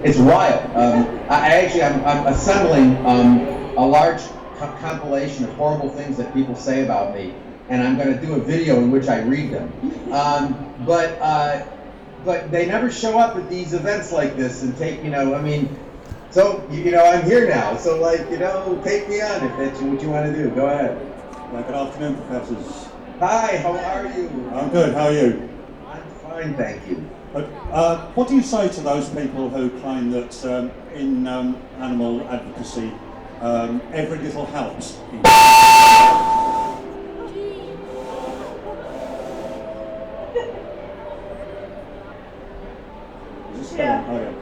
It's wild. I'm assembling a large compilation of horrible things that people say about me, and I'm going to do a video in which I read them. But they never show up at these events like this and take, so, I'm here now, so take me on if that's what you want to do. Go ahead. Good afternoon, professors. Hi, how are you? I'm good, how are you? I'm fine, thank you. What do you say to those people who claim that in animal advocacy, every little helps? Yeah. Oh, yeah.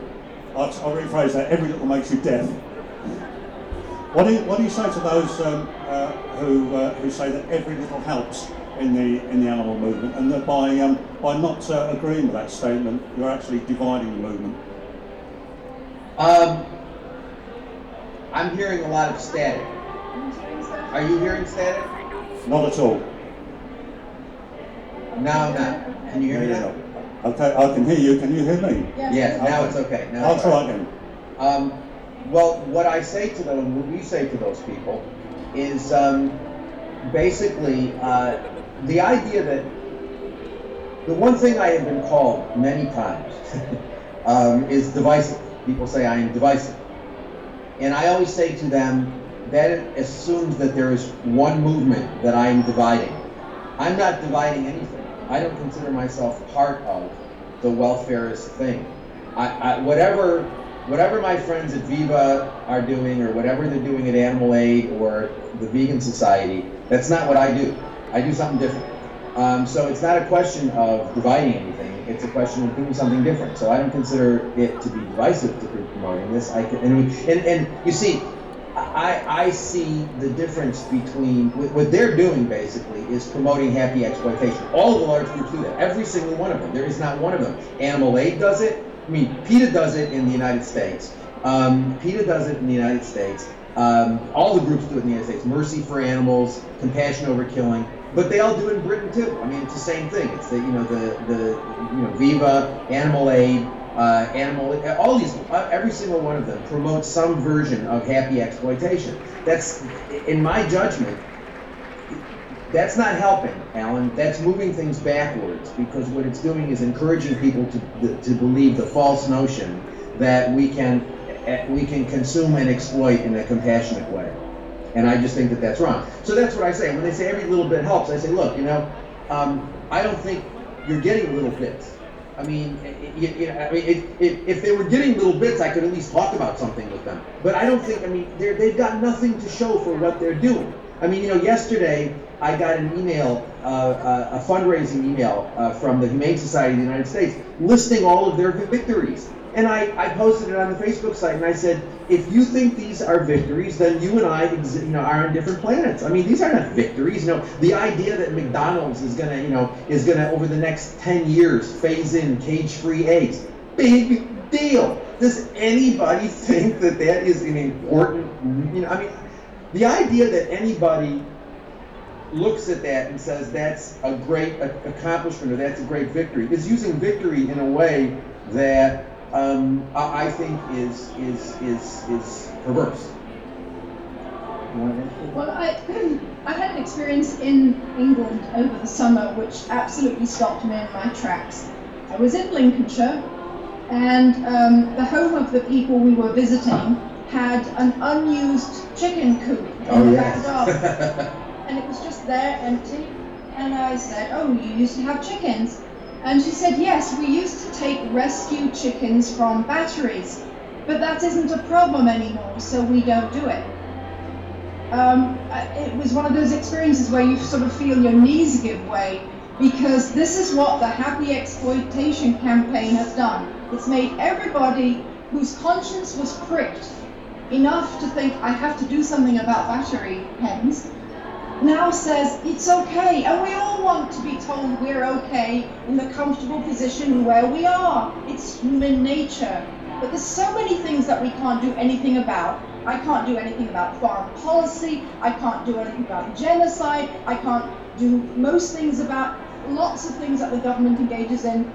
I'll rephrase that. Every little makes you deaf. What do you say to those who say that every little helps in the animal movement, and that by not agreeing with that statement, you're actually dividing the movement? I'm hearing a lot of static. Are you hearing static? Not at all. No, I'm not. Can you hear me now? Okay, I can hear you. Can you hear me? Yes, now it's okay. Now I'll try again. Well, what I say to them, what we say to those people, is basically the idea that the one thing I have been called many times is divisive. People say I am divisive. And I always say to them, that assumes that there is one movement that I am dividing. I'm not dividing anything. I don't consider myself part of the welfarist thing. Whatever my friends at Viva are doing, or whatever they're doing at Animal Aid or the Vegan Society, that's not what I do. I do something different. So it's not a question of dividing anything. It's a question of doing something different. So I don't consider it to be divisive to be promoting this. And you see, I see the difference between what they're doing basically is promoting happy exploitation. All of the large groups do that. Every single one of them. There is not one of them. Animal Aid does it. I mean, PETA does it in the United States. PETA does it in the United States. All the groups do it in the United States. Mercy for Animals, Compassion Over Killing. But they all do it in Britain too. I mean, it's the same thing. It's the Viva, Animal Aid, all these, every single one of them promotes some version of happy exploitation. That's, in my judgment, that's not helping, Alan. That's moving things backwards, because what it's doing is encouraging people to believe the false notion that we can consume and exploit in a compassionate way. And I just think that that's wrong. So that's what I say. When they say every little bit helps, I say, look, I don't think you're getting little bits. I mean, if they were getting little bits, I could at least talk about something with them. But I don't think, they've got nothing to show for what they're doing. I mean, yesterday I got an email, a fundraising email from the Humane Society of the United States listing all of their victories. And I posted it on the Facebook site, and I said, if you think these are victories, then you and I, are on different planets. I mean, these are not victories. The idea that McDonald's is gonna over the next 10 years phase in cage-free eggs, big deal. Does anybody think that is an important? The idea that anybody looks at that and says that's a great accomplishment or that's a great victory is using victory in a way that I think is perverse. Well, I had an experience in England over the summer which absolutely stopped me in my tracks. I was in Lincolnshire, and the home of the people we were visiting had an unused chicken coop in the back garden. And it was just there, empty. And I said, oh, you used to have chickens? And she said, yes, we used to take rescue chickens from batteries, but that isn't a problem anymore, so we don't do it. It was one of those experiences where you sort of feel your knees give way, because this is what the happy exploitation campaign has done. It's made everybody whose conscience was pricked enough to think, I have to do something about battery hens, now says it's okay, and we all want to be told we're okay in the comfortable position where we are. It's human nature. But there's so many things that we can't do anything about. I can't do anything about foreign policy, I can't do anything about genocide, I can't do most things about lots of things that the government engages in.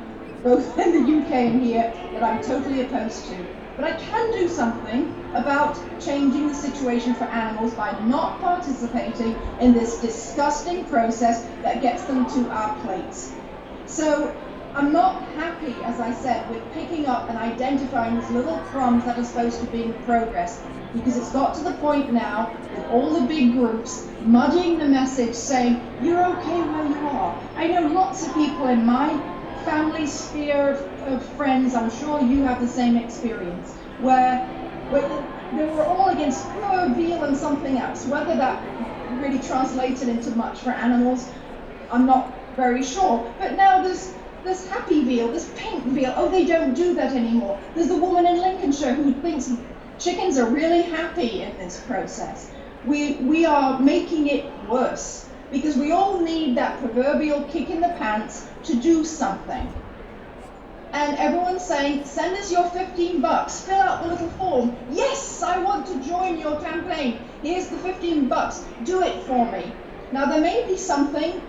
both in the UK and here, that I'm totally opposed to. But I can do something about changing the situation for animals by not participating in this disgusting process that gets them to our plates. So I'm not happy, as I said, with picking up and identifying these little crumbs that are supposed to be in progress, because it's got to the point now with all the big groups muddying the message, saying you're okay where you are. I know lots of people in my family sphere of friends, I'm sure you have the same experience, where they were all against fur, veal and something else. Whether that really translated into much for animals, I'm not very sure. But now there's happy veal, there's pink veal. Oh, they don't do that anymore. There's a woman in Lincolnshire who thinks chickens are really happy in this process. We are making it worse, because we all need that proverbial kick in the pants to do something. And everyone's saying, send us your $15, fill out the little form. Yes, I want to join your campaign. Here's the $15, do it for me. Now there may be something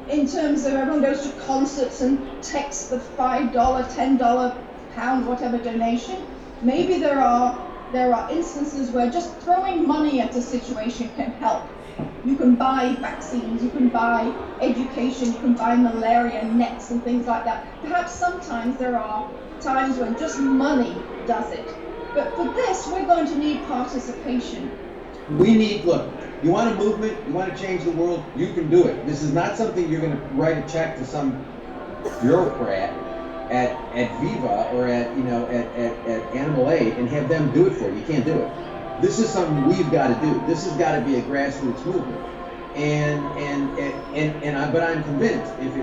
in terms of everyone goes to concerts and texts the $5, $10, pound, whatever donation. Maybe there are instances where just throwing money at a situation can help. You can buy vaccines, you can buy education, you can buy malaria nets and things like that. Perhaps sometimes there are times when just money does it. But for this, we're going to need participation. We need, look, you want a movement, you want to change the world, you can do it. This is not something you're going to write a check to some bureaucrat at Viva or at Animal Aid and have them do it for you. You can't do it. This is something we've got to do. This has got to be a grassroots movement. But I'm convinced if we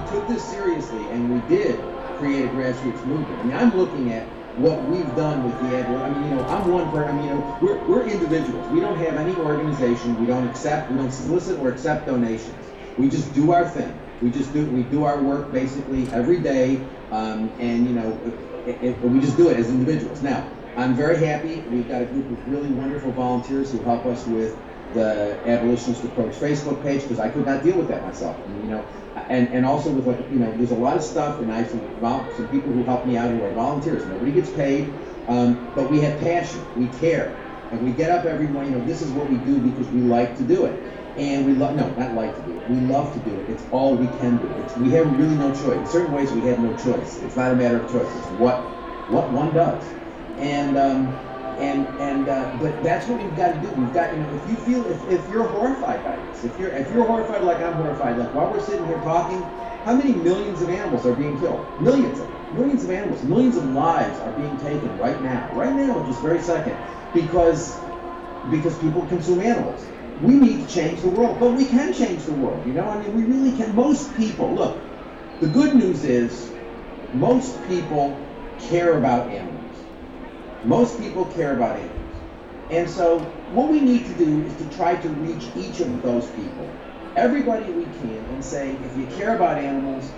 took this seriously and we did create a grassroots movement. I mean, I'm looking at what we've done with the I'm one person. We're individuals. We don't have any organization. We don't solicit or accept donations. We just do our thing. We do our work basically every day, we just do it as individuals. Now, I'm very happy. We've got a group of really wonderful volunteers who help us with the Abolitionist Approach Facebook page, because I could not deal with that myself. And also with there's a lot of stuff, and I have some people who help me out who are volunteers. Nobody gets paid, but we have passion, we care, and we get up every morning. This is what we do because we like to do it, and we love not like to do it. We love to do it. It's all we can do. We have really no choice. In certain ways, we have no choice. It's not a matter of choice. It's what one does. But that's what we've got to do. We've got, if you're horrified by this, if you're horrified like I'm horrified, like while we're sitting here talking, how many millions of animals are being killed? Millions of animals, millions of lives are being taken right now, at this very second, because people consume animals. We need to change the world, but we can change the world. We really can. Most people, look, the good news is most people care about animals. Most people care about animals. And so what we need to do is to try to reach each of those people, everybody we can, and say, if you care about animals,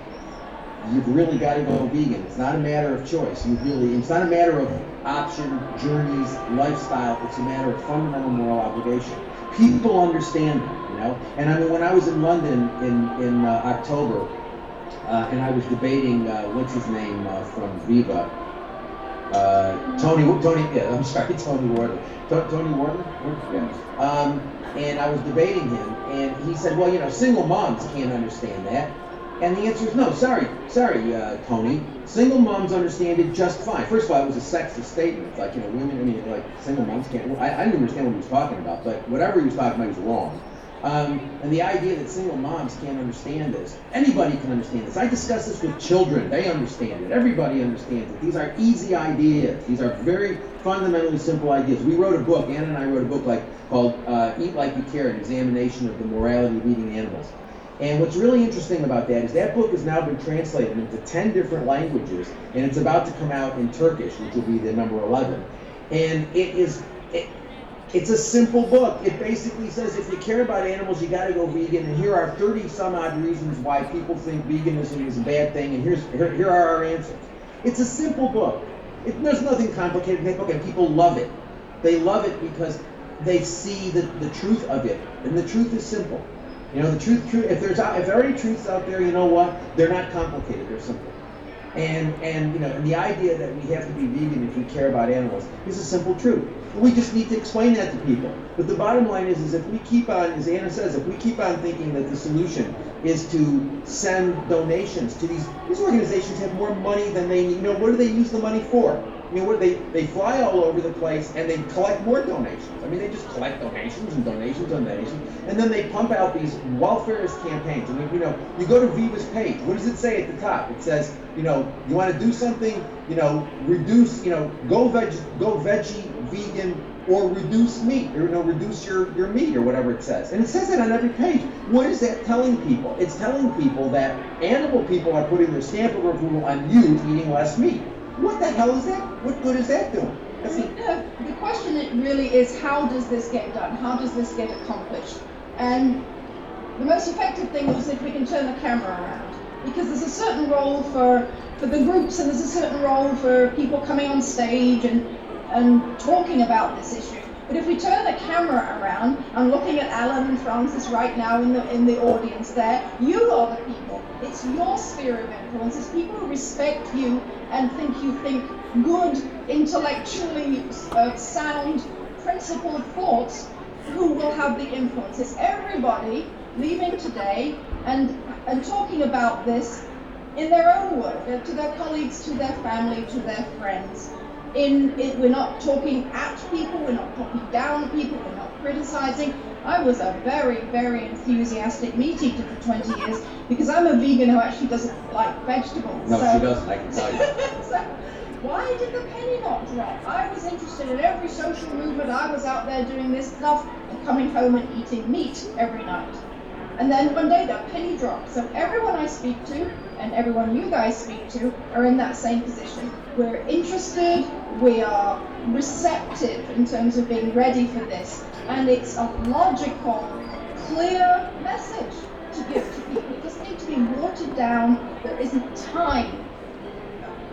you've really got to go vegan. It's not a matter of choice. It's not a matter of option, journeys, lifestyle. It's a matter of fundamental moral obligation. People understand that, And when I was in London in October, and I was debating, what's his name from Viva, Tony Wardley. Tony Wardley? Yeah. And I was debating him, and he said, well, single moms can't understand that. And the answer is no. Sorry, Tony. Single moms understand it just fine. First of all, it was a sexist statement. It's like, women, single moms can't. I didn't understand what he was talking about, but whatever he was talking about, he was wrong. And the idea that single moms can't understand this. Anybody can understand this. I discuss this with children. They understand it. Everybody understands it. These are easy ideas. These are very fundamentally simple ideas. We wrote a book, Anna and I wrote a book called Eat Like You Care, an examination of the morality of eating animals. And what's really interesting about that is that book has now been translated into 10 different languages, and it's about to come out in Turkish, which will be the number 11. And it's a simple book. It basically says if you care about animals, you got to go vegan, and here are 30 some odd reasons why people think veganism is a bad thing, and here are our answers. It's a simple book. There's nothing complicated in that book, and people love it. They love it because they see the truth of it, and the truth is simple. The truth. If there are any truths out there, you know what? They're not complicated. They're simple. And and the idea that we have to be vegan if we care about animals is a simple truth. We just need to explain that to people. But the bottom line is if we keep on, as Anna says, if we keep on thinking that the solution is to send donations to these organizations have more money than they need. What do they use the money for? What they fly all over the place and they collect more donations. They just collect donations and donations and donations, and then they pump out these welfarist campaigns. You go to Viva's page. What does it say at the top? It says, you want to do something, reduce, go veggie, vegan, or reduce meat, or reduce your meat, or whatever it says. And it says that on every page. What is that telling people? It's telling people that animal people are putting their stamp of approval on you eating less meat. What the hell is that? What good is that doing? The question really is, how does this get done? How does this get accomplished? And the most effective thing is if we can turn the camera around. Because there's a certain role for the groups, and there's a certain role for people coming on stage and talking about this issue. But if we turn the camera around, I'm looking at Alan and Francis right now in the audience there, you are the people. It's your sphere of influence. It's people who respect you and think you think good, intellectually sound, principled thoughts who will have the influence. It's everybody leaving today and talking about this in their own word, to their colleagues, to their family, to their friends. We're not talking at people, we're not talking down at people, we're not criticizing. I was a very, very enthusiastic meat eater for 20 years because I'm a vegan who actually doesn't like vegetables. No, she doesn't, I can tell you. So why did the penny not drop? I was interested in every social movement. I was out there doing this stuff and coming home and eating meat every night. And then one day that penny dropped. So everyone I speak to and everyone you guys speak to are in that same position. We're interested, we are receptive in terms of being ready for this. And it's a logical, clear message to give to people. It doesn't need to be watered down. There isn't time.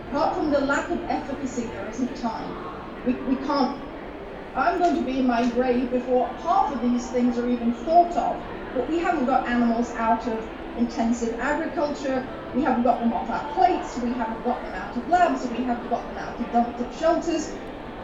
Apart from the lack of efficacy, there isn't time. We can't. I'm going to be in my grave before half of these things are even thought of. But we haven't got animals out of intensive agriculture, we haven't got them off our plates, we haven't got them out of labs, we haven't got them out of dumped up shelters.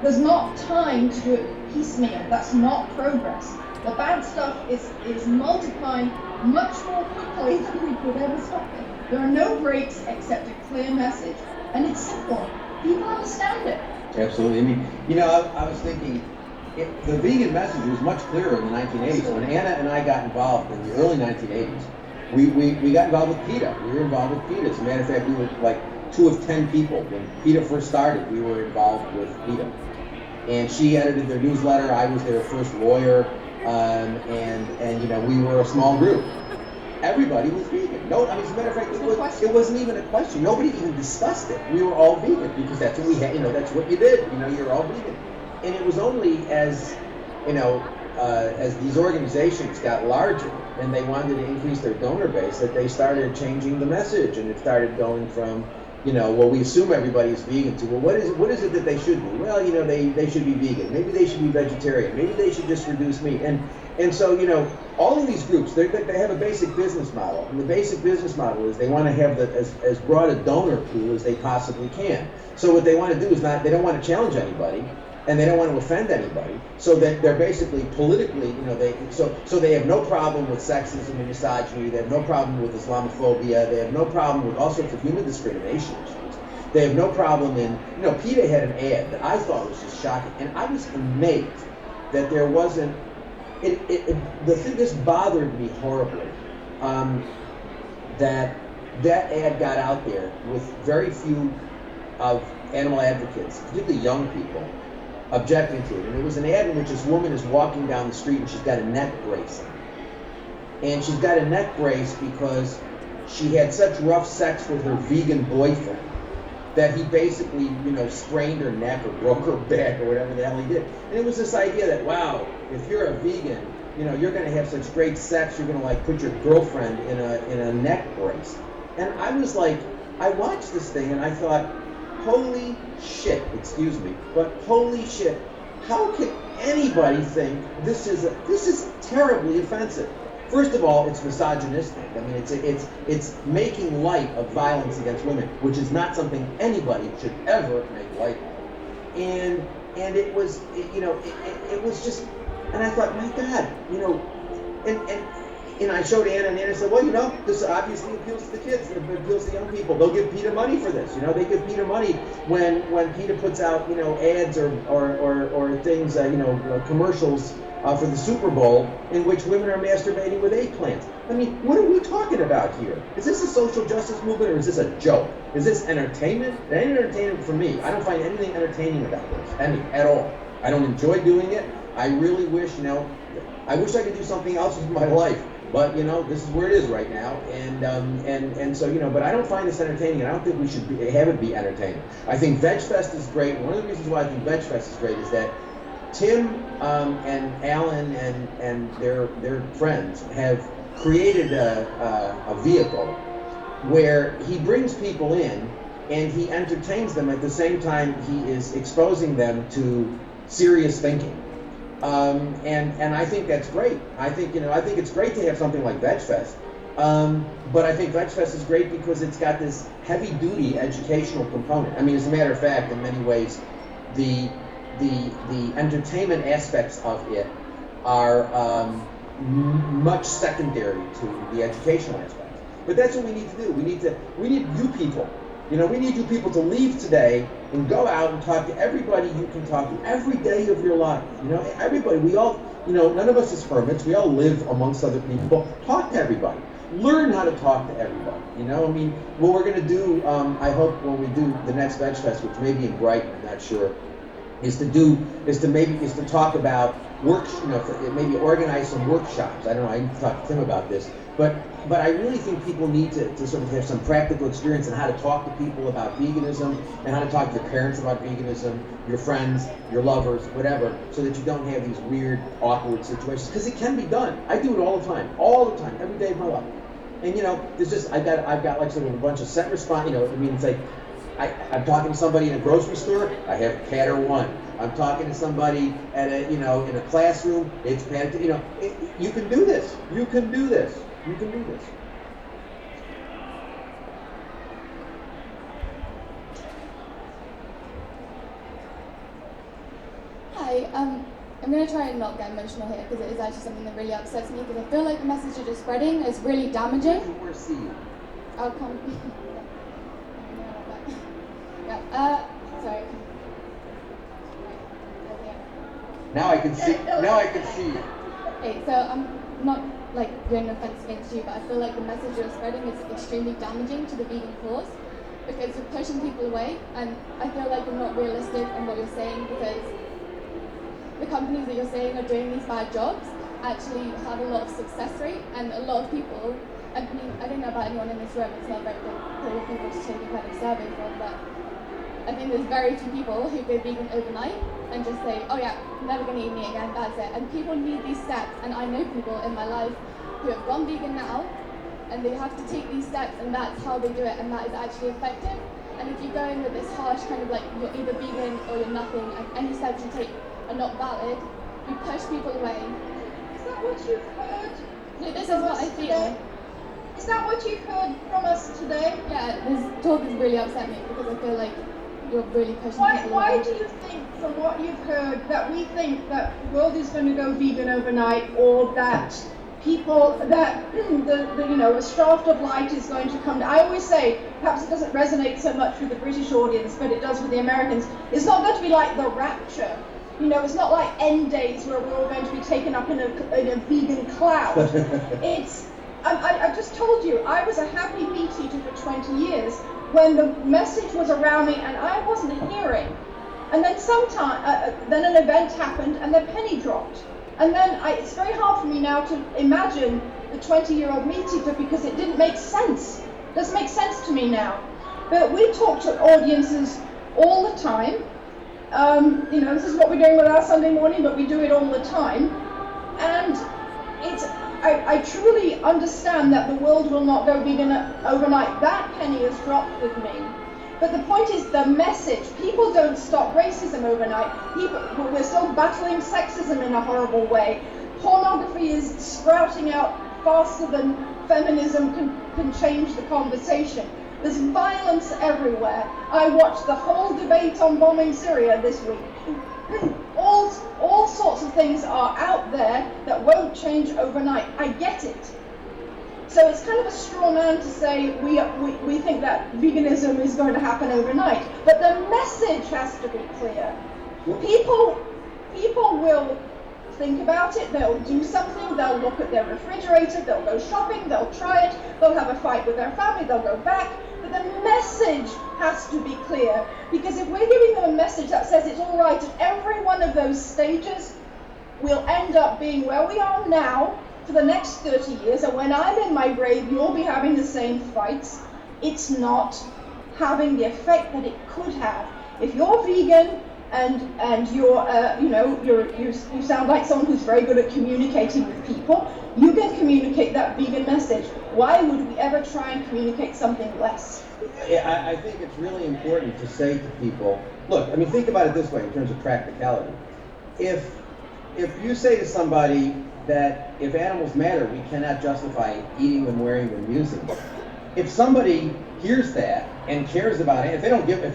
There's not time to do it piecemeal. That's not progress. The bad stuff is multiplying much more quickly than we could ever stop it. There are no breaks except a clear message. And it's simple. People understand it. Absolutely. I was thinking, the vegan message was much clearer in the 1980s. When Anna and I got involved in the early 1980s, we got involved with PETA. We were involved with PETA. As a matter of fact, we were like 2 of 10 people. When PETA first started, we were involved with PETA. And she edited their newsletter. I was their first lawyer. And we were a small group. Everybody was vegan. No, as a matter of fact, it wasn't even a question. Nobody even discussed it. We were all vegan because that's what we had. That's what you did. You're all vegan. And it was only as these organizations got larger and they wanted to increase their donor base that they started changing the message, and it started going from, we assume everybody is vegan to, what is it that they should be? Well, they should be vegan. Maybe they should be vegetarian. Maybe they should just reduce meat. And so, all of these groups, they have a basic business model. And the basic business model is they want to have as broad a donor pool as they possibly can. So what they want to do is they don't want to challenge anybody, and they don't want to offend anybody. So that they're basically politically, so they have no problem with sexism and misogyny. They have no problem with Islamophobia. They have no problem with all sorts of human discrimination issues. They have no problem in, PETA had an ad that I thought was just shocking, and I was amazed that there wasn't. This bothered me horribly, that ad got out there with very few of animal advocates, particularly young people, objecting to it. And it was an ad in which this woman is walking down the street and she's got a neck brace on. And she's got a neck brace because she had such rough sex with her vegan boyfriend that he basically, sprained her neck or broke her back or whatever the hell he did. And it was this idea that, wow, if you're a vegan, you're going to have such great sex, you're going to put your girlfriend in a neck brace. And I was like, I watched this thing and I thought, holy shit, excuse me, but holy shit, how can anybody think this is terribly offensive? First of all, it's misogynistic. I mean, it's making light of violence against women, which is not something anybody should ever make light of. And it was, it was just, and I thought, my God, and I showed Anna, and Anna said, well, this obviously appeals to the kids, it appeals to young people. They'll give Peter money for this. They give Peter money when Peter puts out, ads or things, commercials for the Super Bowl in which women are masturbating with eggplants. I mean, what are we talking about here? Is this a social justice movement, or is this a joke? Is this entertainment? It ain't entertainment for me. I don't find anything entertaining about this, at all. I don't enjoy doing it. I really wish, I wish I could do something else with my life. But this is where it is right now, and so but I don't find this entertaining, and I don't think we should have it be entertaining. I think Vegfest is great. One of the reasons why I think Vegfest is great is that Tim and Alan and their friends have created a vehicle where he brings people in and he entertains them at the same time he is exposing them to serious thinking. And I think that's great. I think it's great to have something like Vegfest. But I think Vegfest is great because it's got this heavy-duty educational component. I mean, as a matter of fact, in many ways, the entertainment aspects of it are much secondary to the educational aspects. But that's what we need to do. We need you people. We need you people to leave today and go out and talk to everybody you can talk to every day of your life. Everybody. We all, none of us is hermits. We all live amongst other people. Talk to everybody. Learn how to talk to everybody. I mean, what we're going to do, I hope when we do the next Vegfest, which may be in Brighton, I'm not sure, is to talk about maybe organize some workshops. I don't know. I need to talk to Tim about this, but I really think people need to sort of have some practical experience in how to talk to people about veganism and how to talk to your parents about veganism, your friends, your lovers, whatever, so that you don't have these weird, awkward situations. Because it can be done. I do it all the time, every day of my life. And there's just I've got like sort of a bunch of set response. It's like I'm talking to somebody in a grocery store. I have patter 1. I'm talking to somebody at in a classroom. It's patter 2. You can do this. You can do this. You can do this. Hi, I'm going to try and not get emotional here because it is actually something that really upsets me because I feel like the message you're just spreading is really damaging. I'll come. Yeah, sorry. Now I can see you. Okay, so I'm not doing offense against you, but I feel like the message you're spreading is extremely damaging to the vegan cause because you're pushing people away, and I feel like you're not realistic in what you're saying because the companies that you're saying are doing these bad jobs actually have a lot of success rate, and a lot of people, I mean, I don't know about anyone in this room, it's not very clear people to take a kind of survey from, but I think there's very few people who go vegan overnight and just say, oh yeah, I'm never going to eat meat again, that's it. And people need these steps, and I know people in my life who have gone vegan now, and they have to take these steps, and that's how they do it, and that is actually effective. And if you go in with this harsh kind of you're either vegan or you're nothing, and any steps you take are not valid, you push people away. Is that what you've heard? No, this is what I feel. Today? Is that what you've heard from us today? Yeah, this talk has really upset me because I feel like you're really pushing people Why away. do you think, from what you've heard, that we think that the world is going to go vegan overnight, or that people, that a shaft of light is going to come down? I always say, perhaps it doesn't resonate so much with the British audience, but it does with the Americans. It's not going to be like the rapture. It's not like end days where we're all going to be taken up in a vegan cloud. I've just told you, I was a happy meat eater for 20 years when the message was around me and I wasn't hearing. And then then an event happened and the penny dropped. And then it's very hard for me now to imagine the 20-year-old meat eater because it didn't make sense. It doesn't make sense to me now. But we talk to audiences all the time. This is what we're doing with our Sunday morning, but we do it all the time. And I truly understand that the world will not go vegan overnight. That penny has dropped with me. But the point is the message. People don't stop racism overnight. We're still battling sexism in a horrible way. Pornography is sprouting out faster than feminism can change the conversation. There's violence everywhere. I watched the whole debate on bombing Syria this week. All sorts of things are out there that won't change overnight. I get it. So it's kind of a straw man to say we think that veganism is going to happen overnight. But the message has to be clear. People will think about it, they'll do something, they'll look at their refrigerator, they'll go shopping, they'll try it, they'll have a fight with their family, they'll go back. But the message has to be clear, because if we're giving them a message that says it's all right at every one of those stages, we'll end up being where we are now for the next 30 years, and when I'm in my grave, you'll be having the same fights. It's not having the effect that it could have. If you're vegan and you're, you sound like someone who's very good at communicating with people, you can communicate that vegan message. Why would we ever try and communicate something less? I think it's really important to say to people, look, I mean, think about it this way in terms of practicality. If you say to somebody that if animals matter, we cannot justify eating them, wearing them, using them. If somebody hears that and cares about it, if they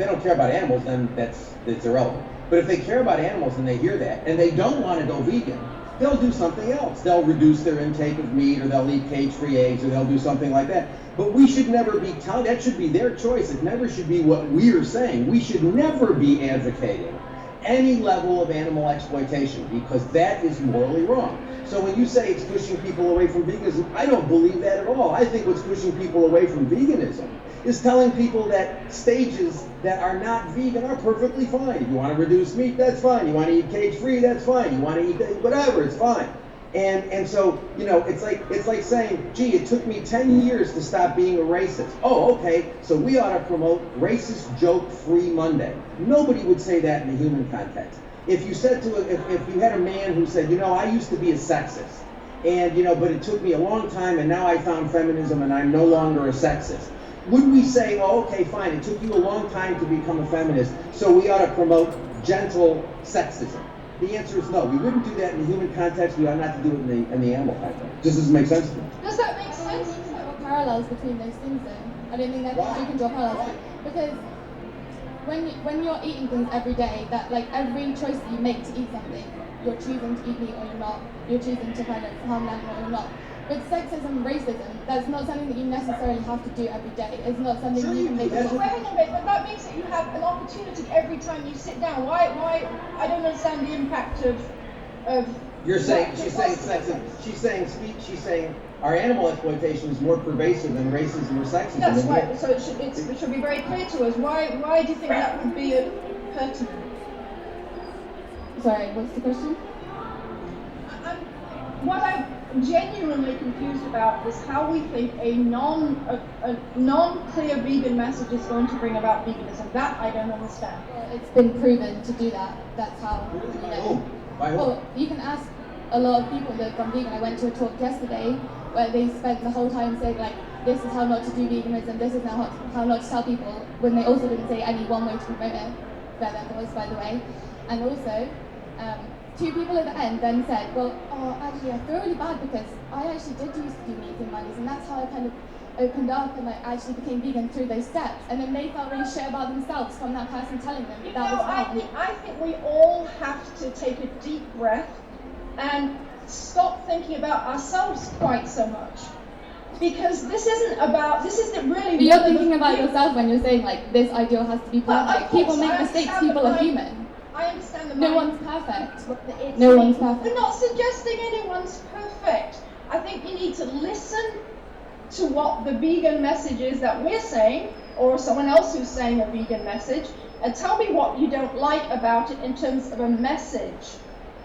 don't care about animals, then that's irrelevant. But if they care about animals and they hear that and they don't want to go vegan, they'll do something else. They'll reduce their intake of meat, or they'll eat cage-free eggs, or they'll do something like that. But we should never be telling, that should be their choice. It never should be what we're saying. We should never be advocating any level of animal exploitation, because that is morally wrong. So when you say it's pushing people away from veganism, I don't believe that at all. I think what's pushing people away from veganism is telling people that stages that are not vegan are perfectly fine. If you want to reduce meat, that's fine. You want to eat cage-free, that's fine. You want to eat whatever, it's fine. And so, it's like saying, gee, it took me 10 years to stop being a racist. Oh, okay, so we ought to promote Racist Joke-Free Monday. Nobody would say that in a human context. If you said if you had a man who said, I used to be a sexist, and but it took me a long time, and now I found feminism, and I'm no longer a sexist, would we say, oh, okay, fine, it took you a long time to become a feminist, so we ought to promote gentle sexism? The answer is no. We wouldn't do that in the human context. We ought not to do it in the animal context. This doesn't make sense to me. Does that make sense? I think there are parallels between those things, though. I don't think that you can draw parallels. Because when you're eating things every day, that like every choice that you make to eat something, you're choosing to eat meat or you're not. You're choosing to kind of harm an animal or you're not. But sexism, racism, that's not something that you necessarily have to do every day. It's not something you can make. Hang on a minute, but that means that you have an opportunity every time you sit down. Why? I don't understand the impact of. She's saying our animal exploitation is more pervasive than racism or sexism. That's right. So it should be very clear to us. Why do you think that would be pertinent? Sorry, what's the question? What I'm genuinely confused about is how we think a non-clear vegan message is going to bring about veganism. That I don't understand. Well, it's been proven to do that. That's how. Well, you can ask a lot of people that have gone vegan. I went to a talk yesterday where they spent the whole time saying like, this is how not to do veganism, this is how not to tell people, when they also didn't say any one way to promote it. That was, by the way. And also, two people at the end then said, well, actually I feel really bad because I actually did used to do meat in Mondays, and that's how I kind of opened up and I actually became vegan through those steps. And then they felt really shit about themselves from that person telling them that was wrong. I think we all have to take a deep breath and stop thinking about ourselves quite so much. Because this isn't really... But you're thinking about yourself when you're saying like, this ideal has to be perfect. People make mistakes, people are human. I understand the No mind. one's perfect. No one's perfect. We're not suggesting anyone's perfect. I think you need to listen to what the vegan message is that we're saying, or someone else who's saying a vegan message, and tell me what you don't like about it in terms of a message.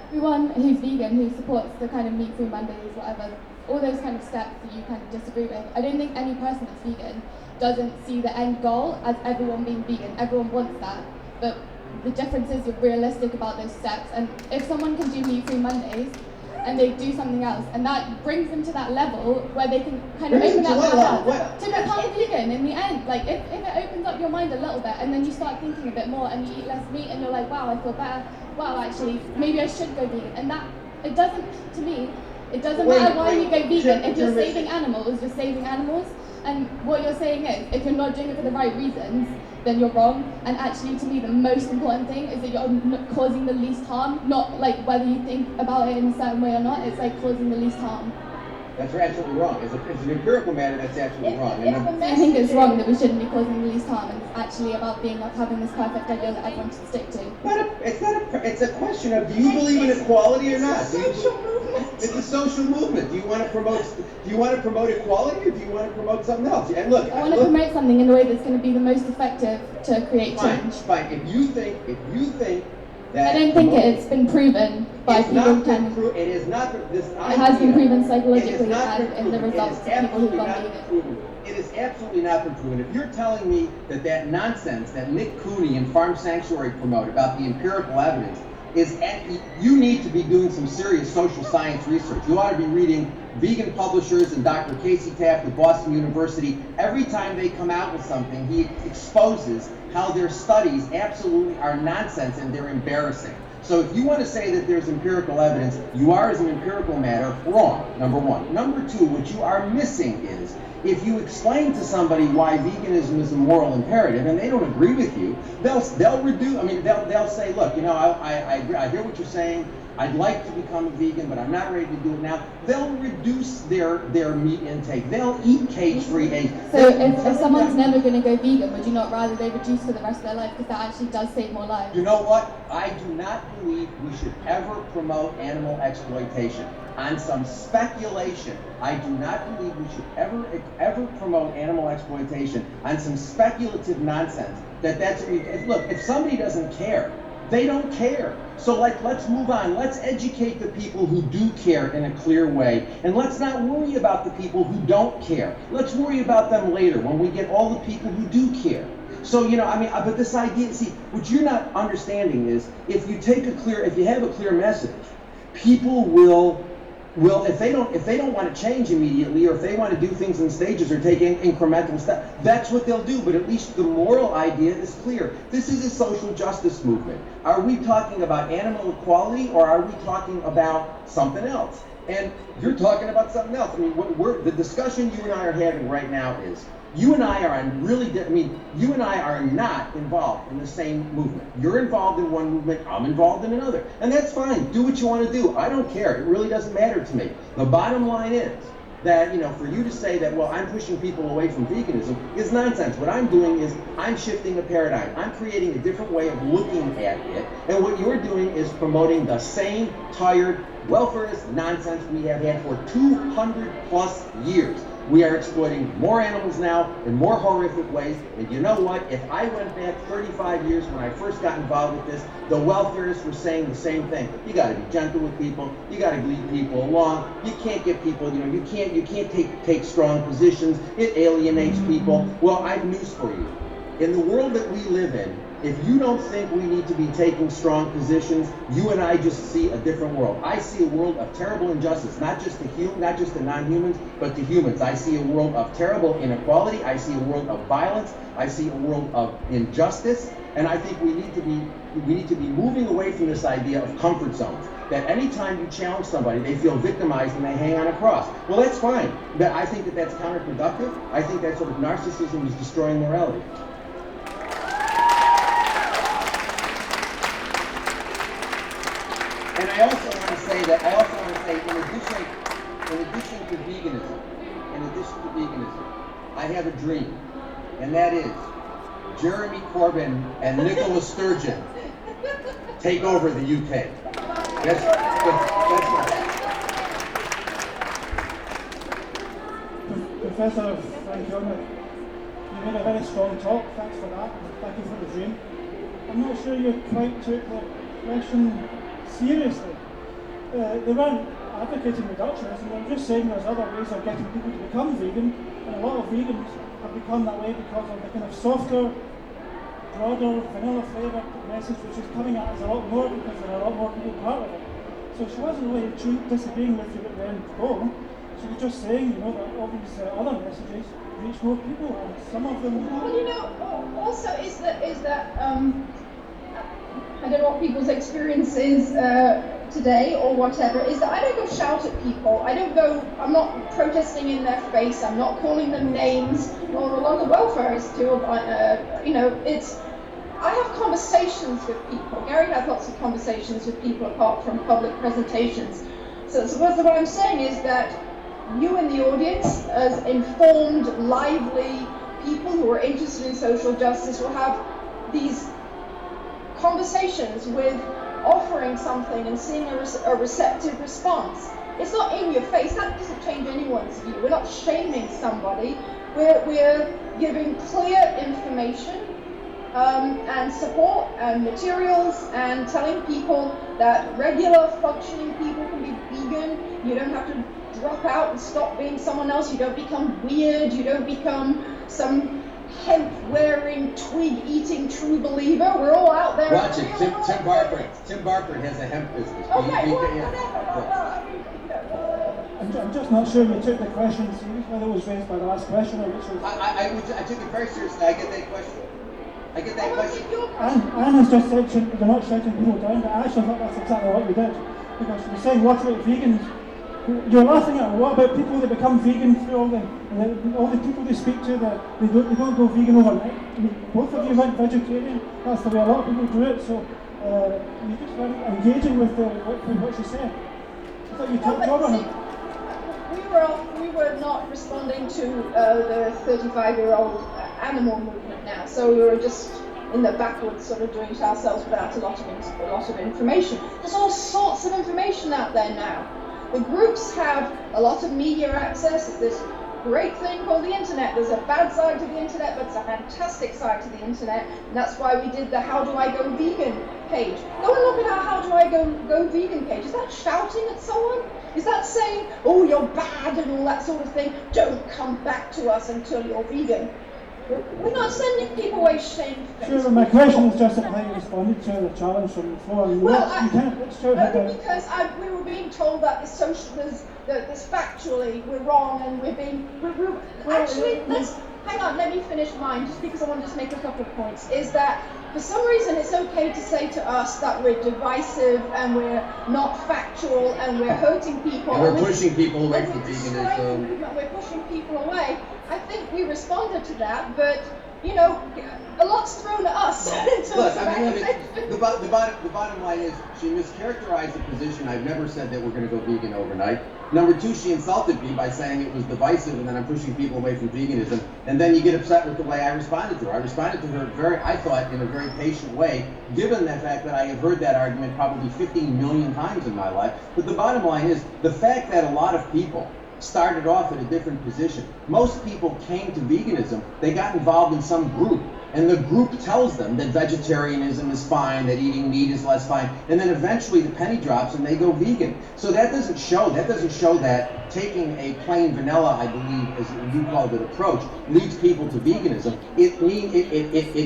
Everyone who's vegan, who supports the kind of meat-free Mondays, whatever, all those kind of steps that you kind of disagree with, I don't think any person that's vegan doesn't see the end goal as everyone being vegan. Everyone wants that, but the difference is you're realistic about those steps. And if someone can do meat-free Mondays and they do something else, and that brings them to that level where they can kind of open up their heart to become vegan in the end. Like if it opens up your mind a little bit and then you start thinking a bit more and you eat less meat and you're like, wow, I feel better. Wow, actually, maybe I should go vegan. And that, it doesn't, to me, It doesn't matter why you go vegan. If you're saving animals, you're saving animals. And what you're saying is, if you're not doing it for the right reasons, then you're wrong. And actually, to me, the most important thing is that you're not causing the least harm. Not like whether you think about it in a certain way or not. It's like causing the least harm. That's absolutely wrong. It's an empirical matter. That's absolutely wrong. I think it's wrong that we shouldn't be causing the least harm, and it's actually about having this perfect ideal that everyone should stick to. It's a question of, do you believe in equality or not? It's a social movement. It's a social movement. Do you want to promote equality, or do you want to promote something else? And look, I want to promote something in the way that's going to be the most effective to create change. Fine. If you think that I don't think it's been proven by people. It is not. This it has been proven psychologically and in the results of people who've gone vegan. It is absolutely not been proven. If you're telling me that nonsense that Nick Cooney and Farm Sanctuary promote about the empirical evidence you need to be doing some serious social science research. You ought to be reading Vegan Publishers and Dr. Casey Taft at Boston University. Every time they come out with something, he exposes how their studies absolutely are nonsense and they're embarrassing. So if you want to say that there's empirical evidence, you are, as an empirical matter, wrong, number one. Number two, what you are missing is, if you explain to somebody why veganism is a moral imperative and they don't agree with you, they'll say, look, I hear what you're saying. I'd like to become a vegan, but I'm not ready to do it now. They'll reduce their meat intake. They'll eat cage-free eggs. So if someone's never going to go vegan, would you not rather they reduce for the rest of their life, because that actually does save more lives? You know what? I do not believe we should ever promote animal exploitation. On some speculation, I do not believe we should ever promote animal exploitation on some speculative nonsense. Look, if somebody doesn't care, they don't care. So let's move on. Let's educate the people who do care in a clear way. And let's not worry about the people who don't care. Let's worry about them later when we get all the people who do care. So, but this idea, see, what you're not understanding is, if you have a clear message, people will, if they don't want to change immediately, or if they want to do things in stages or take incremental steps, that's what they'll do. But at least the moral idea is clear. This is a social justice movement. Are we talking about animal equality, or are we talking about something else? And you're talking about something else. The discussion you and I are having right now is, you and I are not involved in the same movement. You're involved in one movement, I'm involved in another. And that's fine. Do what you want to do. I don't care. It really doesn't matter to me. The bottom line is that, for you to say that, well, I'm pushing people away from veganism is nonsense. What I'm doing is I'm shifting a paradigm. I'm creating a different way of looking at it. And what you're doing is promoting the same tired, welfarist nonsense we have had for 200 plus years. We are exploiting more animals now in more horrific ways. And you know what? If I went back 35 years when I first got involved with this, the welfarists were saying the same thing. You got to be gentle with people. You got to lead people along. You can't get people, you can't take strong positions. It alienates people. Well, I have news for you. In the world that we live in, if you don't think we need to be taking strong positions, you and I just see a different world. I see a world of terrible injustice, not just to non-humans, but to humans. I see a world of terrible inequality. I see a world of violence. I see a world of injustice. And I think we need to be moving away from this idea of comfort zones. That anytime you challenge somebody, they feel victimized and they hang on a cross. Well, that's fine. But I think that's counterproductive. I think that sort of narcissism is destroying morality. And I also want to say, in addition to veganism, I have a dream, and that is Jeremy Corbyn and Nicola Sturgeon take over the UK. That's right. Professor Francione, you made a very strong talk. Thanks for that. Thank you for the dream. I'm not sure you quite took the question seriously. They weren't advocating reductionism, they were just saying there's other ways of getting people to become vegan, and a lot of vegans have become that way because of the kind of softer, broader, vanilla flavoured message which is coming at us a lot more because there are a lot more people part of it. So she wasn't really disagreeing with you at the end goal. She was just saying, that all these other messages reach more people, and some of them... Well, also is that I don't know what people's experience is today or whatever, is that I don't go shout at people. I'm not protesting in their face. I'm not calling them names, nor a lot of welfareists do. I have conversations with people. Gary has lots of conversations with people apart from public presentations. So what I'm saying is that you in the audience, as informed, lively people who are interested in social justice, will have these conversations with offering something and seeing a receptive response. It's not in your face. That doesn't change anyone's view. We're not shaming somebody. We're giving clear information and support and materials and telling people that regular functioning people can be vegan. You don't have to drop out and stop being someone else. You don't become weird. You don't become some hemp-wearing, twig-eating true believer. We're all out there. Watch it. Tim Barker has a hemp business. Okay, I'm just not sure you took the question seriously, whether it was raised by the last questioner, which was... I took it very seriously. I get that question. Anne has just said they're not shutting people down, but I actually thought that's exactly what you did. Because you're saying, what about vegans? You're laughing at what about people that become vegan through all the people they speak to, that they don't go vegan overnight. I mean, both of you went vegetarian. That's the way a lot of people do it. So you just weren't engaging with what she said. I thought you talked over her. We were not responding to the 35-year-old animal movement now, so we were just in the backwards, sort of doing it ourselves without a lot of information. There's all sorts of information out there now. The groups have a lot of media access. There's this great thing called the internet. There's a bad side to the internet, but it's a fantastic side to the internet, and that's why we did the How Do I Go Vegan page. Go and look at our How Do I Go Vegan page. Is that shouting at someone? Is that saying, oh, you're bad and all that sort of thing? Don't come back to us until you're vegan. We're not sending people away shamefaced. Sure, my question is just how you responded to the challenge from the floor. Because we were being told that this factually we're wrong and we're being... Hang on, let me finish mine, just because I want to just make a couple of points. Is that for some reason it's okay to say to us that we're divisive and we're not factual and we're hurting people. And we're pushing people away from veganism. We're pushing people away. I think we responded to that, but a lot's thrown at us. Look, the bottom line is she mischaracterized the position. I've never said that we're going to go vegan overnight. Number two, she insulted me by saying it was divisive and that I'm pushing people away from veganism. And then you get upset with the way I responded to her. I responded to her I thought, in a very patient way, given the fact that I have heard that argument probably 15 million times in my life. But the bottom line is the fact that a lot of people started off at a different position. Most people came to veganism, they got involved in some group, and the group tells them that vegetarianism is fine, that eating meat is less fine, and then eventually the penny drops and they go vegan. So that doesn't show that taking a plain vanilla, I believe, as you called it, approach, leads people to veganism. It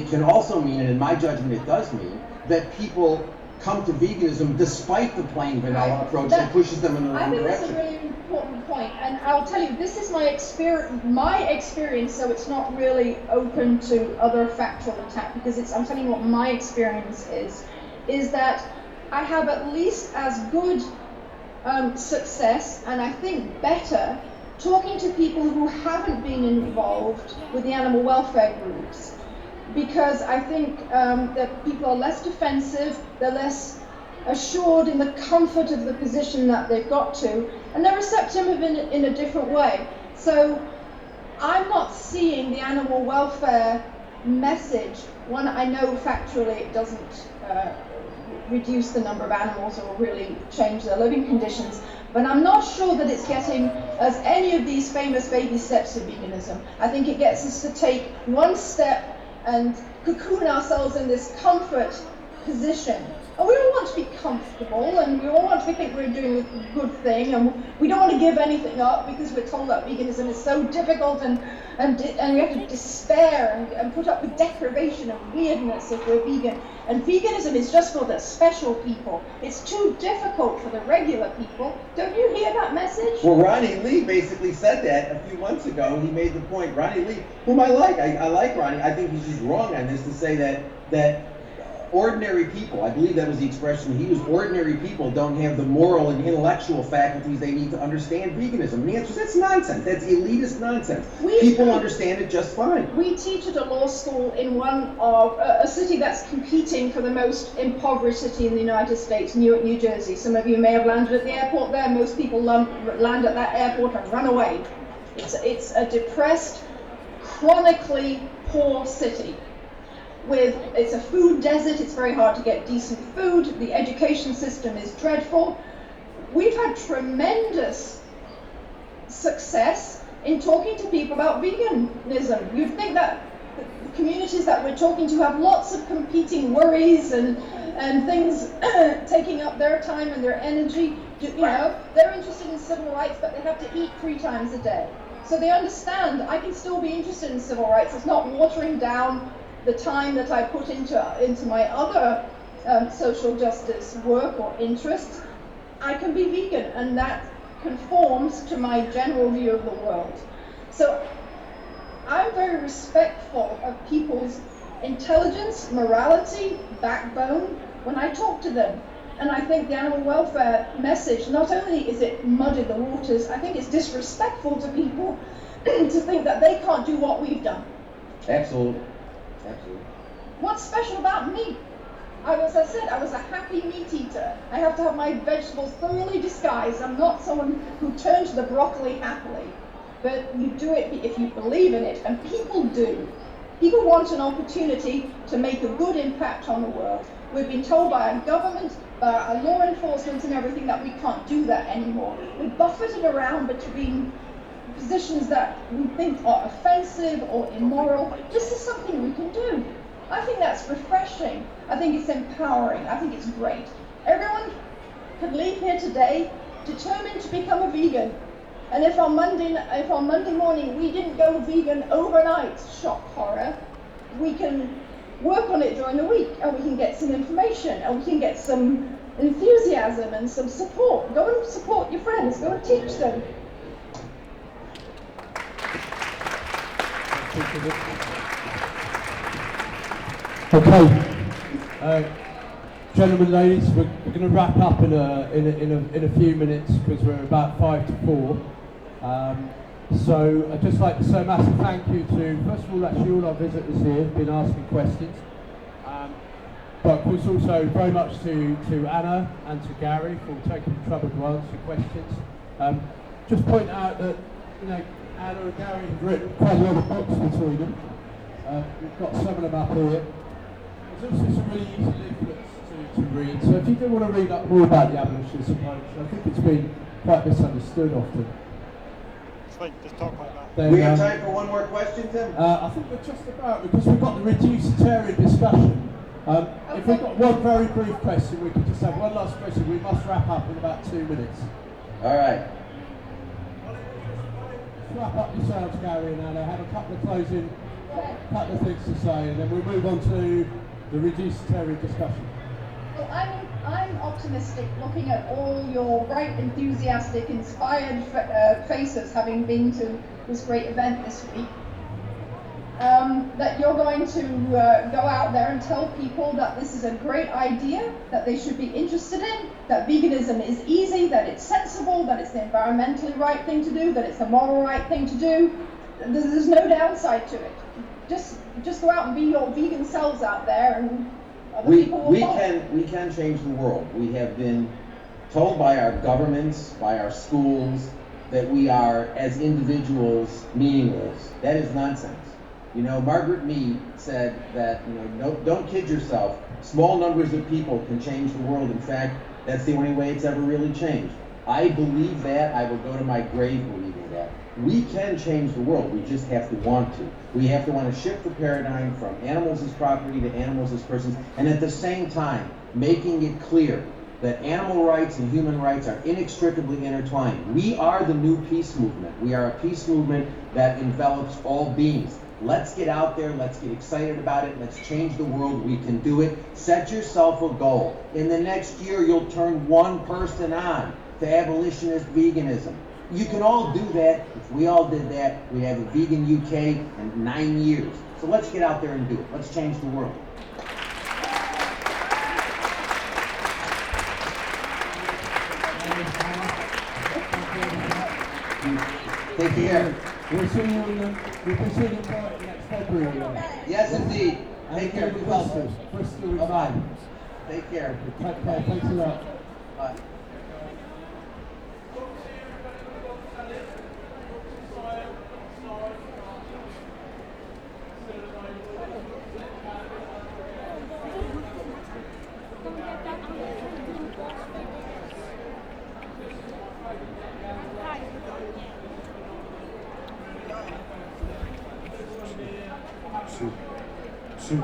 can also mean, and in my judgment it does mean, that people come to veganism despite the plain vanilla approach that pushes them in the wrong direction. I think that's a really important point, and I'll tell you, this is my experience, so it's not really open to other factual attack, because I'm telling you what my experience is that I have at least as good success, and I think better, talking to people who haven't been involved with the animal welfare groups. Because I think that people are less defensive, they're less assured in the comfort of the position that they've got to, and they're receptive in a different way. So I'm not seeing the animal welfare message. One, I know factually it doesn't reduce the number of animals or really change their living conditions, but I'm not sure that it's getting us any of these famous baby steps of veganism. I think it gets us to take one step and cocoon ourselves in this comfort position. And we all want to be comfortable, and we all want to think we're doing a good thing, and we don't want to give anything up because we're told that veganism is so difficult, and we have to despair and put up with deprivation and weirdness if we're vegan. And veganism is just for the special people. It's too difficult for the regular people. Don't you hear that message? Well, Ronnie Lee basically said that a few months ago. He made the point. Ronnie Lee, whom I like. I like Ronnie. I think he's just wrong on this to say that ordinary people, I believe that was the expression he used, ordinary people don't have the moral and intellectual faculties they need to understand veganism. And the answer is that's nonsense. That's elitist nonsense. People understand it just fine. We teach at a law school in one of a city that's competing for the most impoverished city in the United States, Newark, New Jersey. Some of you may have landed at the airport there. Most people land at that airport and run away. It's a depressed, chronically poor city. It's a food desert, it's very hard to get decent food, the education system is dreadful. We've had tremendous success in talking to people about veganism. You'd think that the communities that we're talking to have lots of competing worries and things taking up their time and their energy. You know, they're interested in civil rights, but they have to eat 3 times a day. So they understand I can still be interested in civil rights. It's not watering down the time that I put into my other social justice work or interests. I can be vegan, and that conforms to my general view of the world. So I'm very respectful of people's intelligence, morality, backbone when I talk to them. And I think the animal welfare message, not only is it muddied the waters, I think it's disrespectful to people to think that they can't do what we've done. Absolutely. Absolutely. What's special about meat? As I said, I was a happy meat eater. I have to have my vegetables thoroughly disguised. I'm not someone who turns to the broccoli happily. But you do it if you believe in it, and people do. People want an opportunity to make a good impact on the world. We've been told by our government, by our law enforcement and everything that we can't do that anymore. We're buffeted around between positions that we think are offensive or immoral. This is something we can do. I think that's refreshing. I think it's empowering. I think it's great. Everyone can leave here today determined to become a vegan. And if on Monday morning we didn't go vegan overnight, shock horror, we can work on it during the week, and we can get some information, and we can get some enthusiasm and some support. Go and support your friends. Go and teach them. Okay, gentlemen, ladies, we're going to wrap up in a few minutes because we're about 5 to 4. So I'd just like to say a massive thank you to, first of all, actually all our visitors here who've been asking questions, but of course also very much to Anna and to Gary for taking the trouble to answer questions. Just point out that, you know, Anna and Gary have written quite a lot of books between them. We've got some of them up here. There's also some really easy leaflets to read. So if you do want to read up more about the Abolitionist Approach, I think it's been quite misunderstood often. Just talk like that. Then, We have time for one more question, Tim? I think we're just about, because we've got the reducitarian discussion. If we've got one very brief question, we can just have one last question. We must wrap up in about 2 minutes. All right. Wrap up yourselves, Gary and Anna. Have a couple of closing, couple of things to say, and then we'll move on to the reducitarian discussion. Well, I'm optimistic, looking at all your bright, enthusiastic, inspired faces, having been to this great event this week, that you're going to go out there and tell people that this is a great idea, that they should be interested in, that veganism is easy, that it's sensible, that it's the environmentally right thing to do, that it's the moral right thing to do. There's no downside to it. Just go out and be your vegan selves out there, and other people will follow. We can change the world. We have been told by our governments, by our schools, that we are, as individuals, meaningless. That is nonsense. You know, Margaret Mead said that, you know, don't kid yourself. Small numbers of people can change the world. In fact, that's the only way it's ever really changed. I believe that. I will go to my grave believing that. We can change the world. We just have to want to. We have to want to shift the paradigm from animals as property to animals as persons, and at the same time, making it clear that animal rights and human rights are inextricably intertwined. We are the new peace movement. We are a peace movement that envelops all beings. Let's get out there, let's get excited about it, let's change the world. We can do it. Set yourself a goal. In the next year, you'll turn one person on to abolitionist veganism. You can all do that. If we all did that, we'd have a vegan UK in 9 years. So let's get out there and do it. Let's change the world. Take care. We'll see you we'll be seeing you next February. Yes, indeed. Take care. Be well. Bristol in Bye-bye. May. Take care. Take care. Thanks a lot. Bye. Two.